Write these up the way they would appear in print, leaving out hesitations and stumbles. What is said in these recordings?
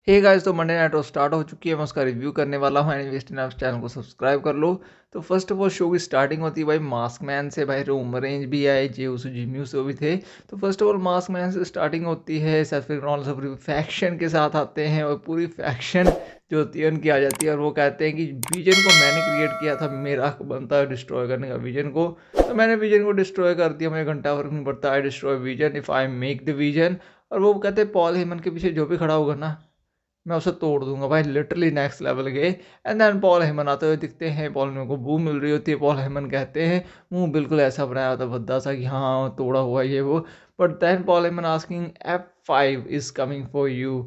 Hey guys, तो Monday night raw start हो चुकी है। मैं उसका रिव्यू करने वाला हूँ। एनीवेस्ट आप चैनल को सब्सक्राइब कर लो। तो फर्स्ट ऑफ ऑल शो की स्टार्टिंग होती है भाई मास्क मैन से। भाई रोमन रेंज भी आए, जे उसो जिम्यू से भी थे। तो first of all mask man से स्टार्टिंग होती है। सेल्फिक रॉल सब फैक्शन के साथ आते हैं और पूरी फैक्शन जो होती है उनकी आ जाती है और वो कहते हैं कि विजन को मैंने क्रिएट किया था, मेरा हक बनता है डिस्ट्रॉय करने का विजन को। तो मैंने विजन को डिस्ट्रॉय कर दिया, मुझे घंटा फर्क नहीं पड़ता। आई destroy vision if I make the vision. और वो कहते हैं पॉल हेमन के पीछे जो भी खड़ा होगा ना, मैं उसे तोड़ दूंगा भाई। लिटरली नेक्स्ट लेवल गए। एंड देन पॉल हेमन आते हुए दिखते हैं। पॉल हेमन को बू मिल रही होती है। पॉल हेमन कहते हैं मुंह बिल्कुल ऐसा बनाया होता भद्दा सा कि हाँ तोड़ा हुआ ये वो। But then Paul Heyman asking F5 is coming for you.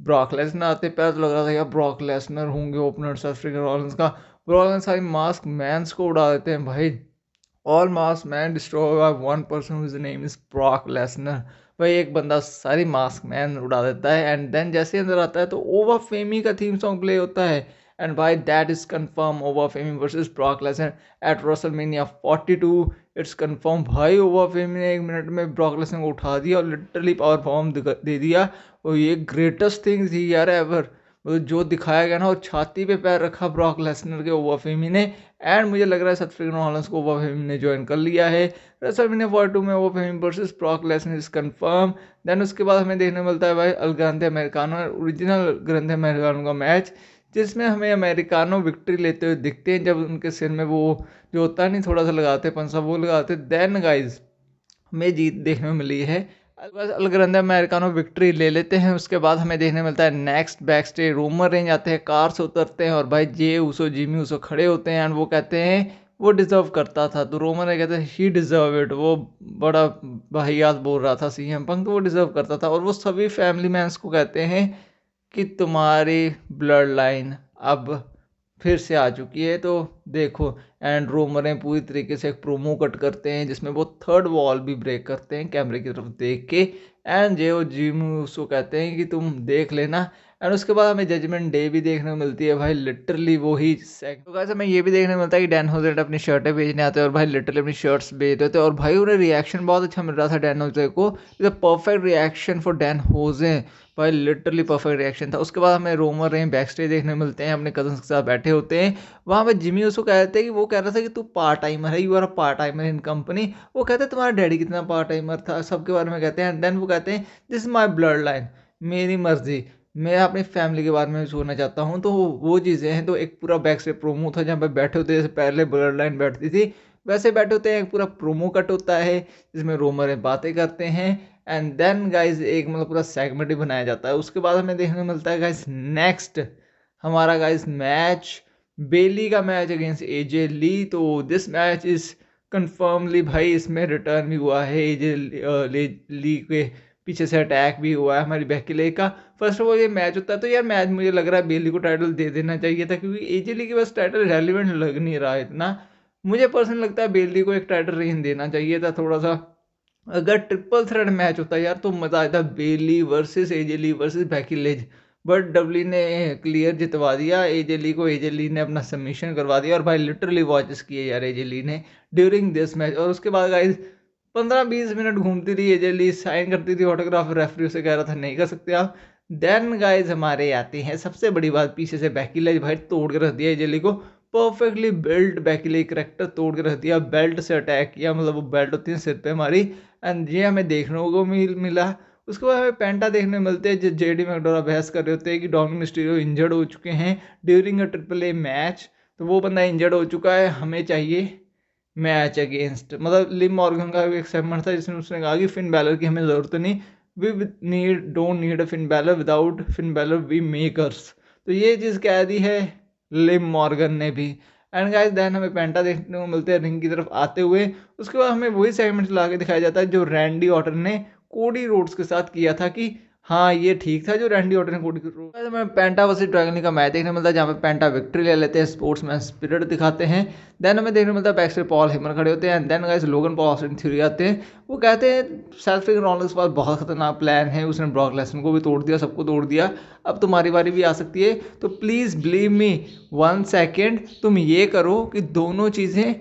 Brock Lesnar आते पहले तो लग रहा था यार ब्रॉक लेसनर होंगे ओपनर सर फ्रिगन रॉलिंस का। रॉलिंस सारी मास्क मैंस को उड़ा देते हैं भाई। All mask man destroy by one person whose name is Brock Lesnar. भाई एक बंदा सारी मास्क मैन उड़ा देता है। एंड देन जैसे अंदर आता है तो ओवर फेमी का थीम सॉन्ग प्ले होता है। एंड भाई that is confirm Oba Femi versus Brock Lesnar at WrestleMania 42। It's confirm भाई। ओवर फेमी ने 1 मिनट में ब्रॉक लेसनर को उठा दिया और लिटरली पावर फॉर्म दे दिया। और ये ग्रेटेस्ट थिंग थी यार एवर। जो दिखाया गया ना, और छाती पे पैर रखा ब्रॉक लेसनर के ओवर फेमी ने। एंड मुझे लग रहा है सतफिगन हॉलंस को ओवर फेमी ने ज्वाइन कर लिया है। रेसलमेनिया 42 में Oba Femi versus Brock Lesnar is confirm. Then उसके बाद हमें देखने मिलता है भाई El Grande Americano original Grande Americano का मैच, जिसमें हमें अमेरिकानो विक्ट्री लेते हुए दिखते हैं। जब उनके सिर में वो जो होता है नहीं थोड़ा सा लगाते पंसा वो लगाते। देन गाइज हमें जीत देखने को मिली है। अल ग्रांडे अमेरिकानो विक्ट्री ले लेते हैं। उसके बाद हमें देखने मिलता है next back stage Roman Reigns आते हैं, कार से उतरते हैं और भाई जे उसो जिमी उसो खड़े होते हैं। एंड वो कहते हैं वो डिजर्व करता था। तो रोमन रेंज कहते हैं ही डिजर्व इट। वो बड़ा वाहियात बोल रहा था सीएम पंक, तो वो डिजर्व करता था। और वो सभी फैमिली मैंस को कहते हैं कि तुम्हारी ब्लड लाइन अब फिर से आ चुकी है, तो देखो। एंड रोमरें पूरी तरीके से एक प्रोमो कट करते हैं जिसमें वो थर्ड वॉल भी ब्रेक करते हैं कैमरे की तरफ देख के। एंड जे जिम उसको कहते हैं कि तुम देख लेना। एंड उसके बाद हमें जजमेंट डे भी देखने को मिलती है भाई। लिटरली वही तो गाइस हमें ये भी देखने को मिलता है कि डैन होजर अपनी शर्टें बेचने आते हैं और भाई लिटरली अपनी शर्ट्स बेच देते हैं। और भाई उन्हें रिएक्शन बहुत अच्छा मिल रहा था डैन होजर को। Is a perfect reaction for Dan Hooser. भाई लिटरली परफेक्ट रिएक्शन था। उसके बाद हमें रोमन रेन बैक स्टेज देखने मिलते हैं, अपने कजन्स के साथ बैठे होते हैं। वहाँ पे जिमी उसको कहते हैं कि वो कह रहा था कि तू पार्ट टाइमर है, you are a part timer in company. वो कहते हैं तुम्हारा डैडी कितना पार्ट टाइमर था, सबके बारे में कहते हैं। देन वो कहते हैं this is my blood line, मेरी मर्जी, मैं अपनी फैमिली के बारे में भी सोचना चाहता हूँ। तो वो चीज़ें हैं। तो एक पूरा बैक स्टेज प्रोमो था जहाँ पे बैठे होते जैसे पहले ब्लड लाइन बैठती थी वैसे बैठे होते हैं। एक पूरा प्रोमो कट होता है जिसमें रोमर बातें करते हैं। एंड देन गाइज एक मतलब पूरा सेगमेंट ही बनाया जाता है। उसके बाद हमें देखने को मिलता है गाइज नेक्स्ट हमारा गाइज मैच, बेली का मैच अगेंस्ट एजे ली। तो दिस मैच इज कन्फर्मली भाई इसमें रिटर्न भी हुआ है। एजे ली के पीछे से अटैक भी हुआ है हमारी बेकी ले का। फर्स्ट ऑफ ऑल ये मैच होता है तो यार मैच मुझे लग रहा है बेली को टाइटल दे देना चाहिए था, क्योंकि एजे ली के पास टाइटल रेलिवेंट लग नहीं रहा है इतना। मुझे पर्सनल लगता है बेली को एक टाइटल रेन देना चाहिए था थोड़ा सा। अगर ट्रिपल थ्रेड मैच होता यार तो मजा आता। Bayley versus AJ Lee versus Becky Lynch. But W ने क्लियर जितवा दिया एजे ली को। एजे ली ने अपना सबमिशन करवा दिया और भाई लिटरली वॉचेस किए यार एजे ली ने ड्यूरिंग दिस मैच। और उसके बाद गाइस 15-20 मिनट घूमती रही एजे ली, साइन करती थी ऑटोग्राफ, रेफरी से कह रहा था नहीं कर सकते आप। देन गाइज हमारे आते हैं सबसे बड़ी बात, पीछे से बैकी लिंच भाई तोड़ के रख दिया एजे ली को। Perfectly belt Becky Lynch character तोड़ के रख दिया, बेल्ट से अटैक किया, मतलब वो बेल्ट होती है सिर पे हमारी। एंड ये हमें देखने को मिला। उसके बाद हमें पेंटा देखने मिलते हैं जो जेडी मैकडोरा बहस कर रहे होते हैं कि डोमिनिक मिस्टीरियो इंजर्ड हो चुके हैं during a triple A match. तो वो बंदा इंजर्ड हो चुका है, हमें चाहिए मैच अगेंस्ट, मतलब लिम मॉर्गन का भी एक सेगमेंट था जिसमें उसने कहा कि फिन बैलर की हमें ज़रूरत नहीं, we don't need a Finn Balor, without Finn Balor we makers. तो ये चीज़ कह दी है लिम मॉर्गन ने भी। एंड गाइस देन हमें पेंटा देखने को मिलते हैं रिंग की तरफ आते हुए। उसके बाद हमें वही सेगमेंट ला के दिखाया जाता है जो रैंडी ऑर्टन ने कोडी रोड्स के साथ किया था कि हाँ ये ठीक था जो रैंडी ऑर्टन ने कोडी रोड्स। हमें पेंटा वर्सेस ड्रैगन का मैच देखने मिलता है जहाँ पे पेंटा विक्ट्री ले लेते हैं, स्पोर्ट्समैन स्पिरिट दिखाते हैं। देन हमें देखने मिलता है बैक स्टेज पॉल हेमर खड़े होते हैं। Then guys Logan Paul Austin Theory आते हैं। वो कहते हैं सेल्फिक रॉलिंस के पास बहुत खतरनाक प्लान है, उसने ब्रॉक लेसनर को भी तोड़ दिया, सबको तोड़ दिया, अब तुम्हारी बारी भी आ सकती है। तो प्लीज़ बिलीव मी 1 सेकेंड, तुम ये करो कि दोनों चीज़ें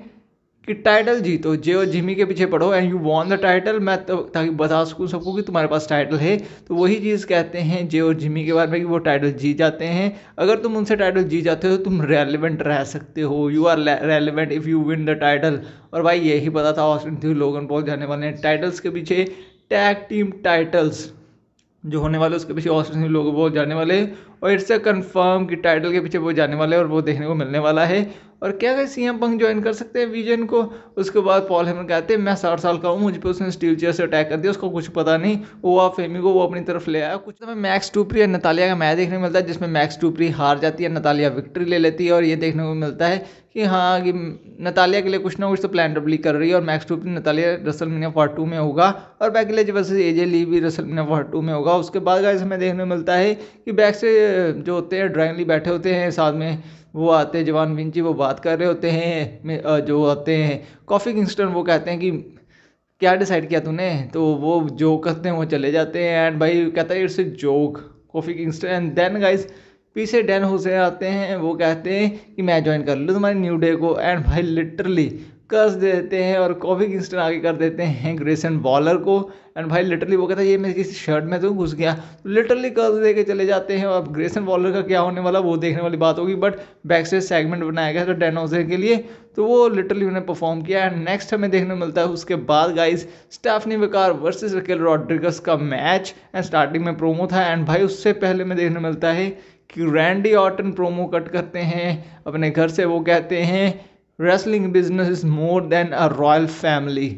कि टाइटल जीतो, जे और जिमी के पीछे पढ़ो and you won the title. मैं तो ताकि बता सकूँ सबको कि तुम्हारे पास टाइटल है। तो वही चीज़ कहते हैं जे और जिमी के बारे में कि वो टाइटल जीत जाते हैं। अगर तुम उनसे टाइटल जीत जाते हो तो तुम रेलिवेंट रह सकते हो, you are relevant if you win the title. और भाई यही पता था ऑस्टिन थ्योरी लोगन पॉल जाने वाले हैं टाइटल्स के पीछे, टैग टीम टाइटल्स जो होने वाले उसके पीछे ऑस्टिन थ्योरी लोगन पॉल जाने वाले। और इट्स अ कंफर्म कि टाइटल के पीछे वो जाने वाले और वो देखने को मिलने वाला है। और क्या कहे सीएम पंक ज्वाइन कर सकते हैं विजन को। उसके बाद पॉल हेमन कहते हैं मैं 60 साल का हूँ, मुझ पर उसने स्टील चेयर से अटैक कर दिया, उसको कुछ पता नहीं, वो आप फेमी को वो अपनी तरफ ले आया। कुछ समय मैक्स टूपरी और नतालिया का मैच देखने को मिलता है जिसमें मैक्स टूपरी हार जाती है, नतालिया विक्ट्री ले लेती है। और ये देखने को मिलता है कि हाँ कि नतालिया के लिए कुछ ना कुछ तो प्लान डब्ली कर रही है और मैक्स टूपरी नतालिया रेसलमेनिया पार्ट 2 में होगा और बेकी लिंच वर्सेस एजे ली भी रेसलमेनिया पार्ट 2 में होगा। उसके बाद गाइस हमें देखने को मिलता है कि बैक से जो होते हैं ड्राइंगली बैठे होते हैं, साथ में वो आते हैं जवान विंची, वो बात कर रहे होते हैं। जो आते हैं कॉफी किंगस्टन, वो कहते हैं कि क्या डिसाइड किया तूने, तो वो जो करते हैं वो चले जाते हैं एंड भाई कहता है it's a joke Kofi Kingston. And then guys पीछे डैन हुसैन आते हैं, वो कहते हैं कि मैं ज्वाइन कर लूँ तुम्हारी न्यू डे को। एंड भाई लिटरली कस देते हैं और कॉफी किंगस्टन आगे कर देते हैं ग्रेसन वॉलर को। एंड भाई लिटरली वो कहता है ये मेरी किसी शर्ट में तो घुस गया, तो लिटरली कस दे के चले जाते हैं। और अब ग्रेसन वॉलर का क्या होने वाला वो देखने वाली बात होगी, बट बैक स्टेज सेगमेंट बनाया गया था डैन हुसैन के लिए, तो वो लिटरली उन्हें परफॉर्म किया। एंड नेक्स्ट हमें देखने को मिलता है उसके बाद गाइस स्टेफनी बेकार वर्सेस रकेल रॉड्रिगस का मैच। एंड स्टार्टिंग में प्रोमो था एंड भाई उससे पहले में देखने को मिलता है कि रैंडी ऑर्टन प्रोमो कट करते हैं अपने घर से। वो कहते हैं wrestling business is more than a royal family,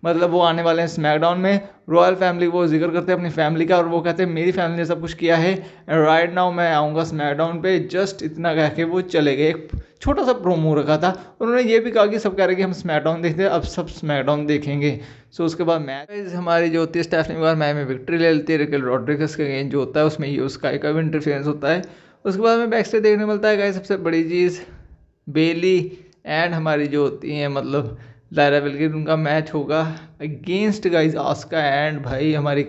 मतलब वो आने वाले हैं स्मैकडाउन में। रॉयल फैमिली वो जिक्र करते हैं अपनी फैमिली का और वो कहते हैं मेरी फैमिली ने सब कुछ किया है एंड राइट नाउ मैं आऊँगा स्मैकडाउन पे। जस्ट इतना कह के वो चले गए। एक छोटा सा प्रोमो रखा था। उन्होंने ये भी कहा कि सब कह रहे हैं कि हम स्मैकडाउन देखते हैं, अब सब स्मैकडाउन देखेंगे। सो उसके बाद मैच हमारी जो होती है स्टेफनी बेकार मैच में विक्ट्री ले लेती है। रकेल रॉड्रिगस का गेम जो होता है उसमें ये स्काई का भी इंटरफेरेंस होता है। उसके बाद हमें बैक स्टेज देखने मिलता है गाइस सबसे बड़ी चीज़ बेली एंड हमारी जो होती हैं मतलब लायरा वेलकिन, उनका मैच होगा अगेंस्ट गाइस आस्का एंड भाई हमारी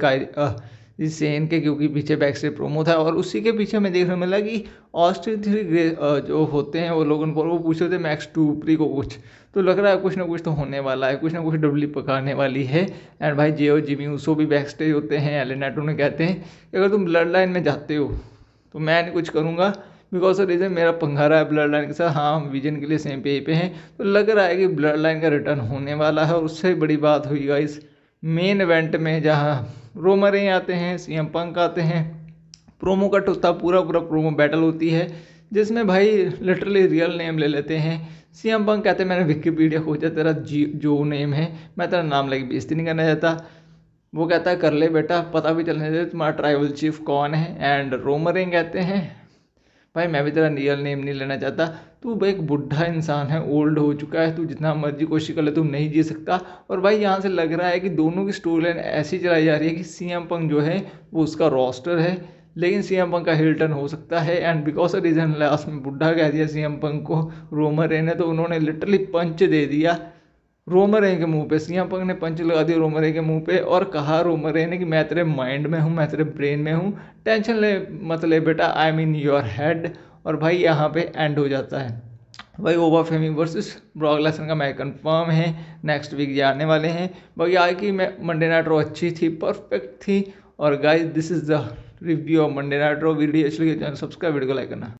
सेन के, क्योंकि पीछे बैक स्टेज प्रोमो था। और उसी के पीछे हमें देखने मिला कि ऑस्टिन थ्योरी जो होते हैं वो लोगन को वो पूछे थे मैक्स टूपरी को कुछ, तो लग रहा है कुछ ना कुछ तो होने वाला है, कुछ ना कुछ डबली पकाने वाली है। एंड भाई जे और जिमी उसो भी बैक स्टेज होते हैं। एलिनेटो ने कहते हैं कि अगर तुम ब्लड लाइन में जाते हो तो मैं नहीं कुछ करूँगा बिकॉज ऑफ रीज़न मेरा पंगा रहा है ब्लड लाइन के साथ। हाँ हम विजन के लिए सेम पेज पे हैं, तो लग रहा है कि ब्लड लाइन का रिटर्न होने वाला है। और उससे बड़ी बात हुई गाइस मेन इवेंट में जहाँ रोमर आते हैं, सीएम पंक आते हैं, प्रोमो कट होता है, पूरा प्रोमो बैटल होती है जिसमें भाई लिटरली रियल नेम ले लेते हैं। सीएम पंक कहते हैं मैंने विकिपीडिया खोजा, तेरा जो नेम है, मैं तेरा नाम लेके बेइज्जती नहीं करना चाहता। वो कहता है कर ले बेटा, पता भी चलने दे तुम्हारा ट्राइबल चीफ कौन है। एंड रोमर कहते हैं भाई मैं भी तेरा रियल नेम नहीं लेना चाहता, तू भाई एक बुढ़ा इंसान है, ओल्ड हो चुका है, तू जितना मर्जी कोशिश कर ले तू नहीं जी सकता। और भाई यहाँ से लग रहा है कि दोनों की स्टोरी लाइन ऐसी चलाई जा रही है कि सीएम पंक जो है वो उसका रोस्टर है, लेकिन सीएम पंक का हिल टर्न हो सकता है। And because of reason last में बुढ़ा कह दिया सीएम पंक को रोमर ने, तो उन्होंने लिटरली पंच दे दिया रोमर के मुंह पे। सीएम पंक ने पंच लगा दिया रोमर के मुंह पे और कहा रोमर ने कि मैं तेरे माइंड में हूँ, मैं तेरे ब्रेन में हूँ, टेंशन ले मत ले बेटा, आई मीन योर हेड। और भाई यहाँ पे एंड हो जाता है। भाई Oba Femi versus Brock Lesnar का मैच कंफर्म है, नेक्स्ट वीक ये आने वाले हैं। बाकी आज की मंडे नाइट रो अच्छी थी, परफेक्ट थी। और guys this is the review of Monday Night Raw. Video अच्छी लगी चैनल सब्सक्राइब, वीडियो को लाइक करना।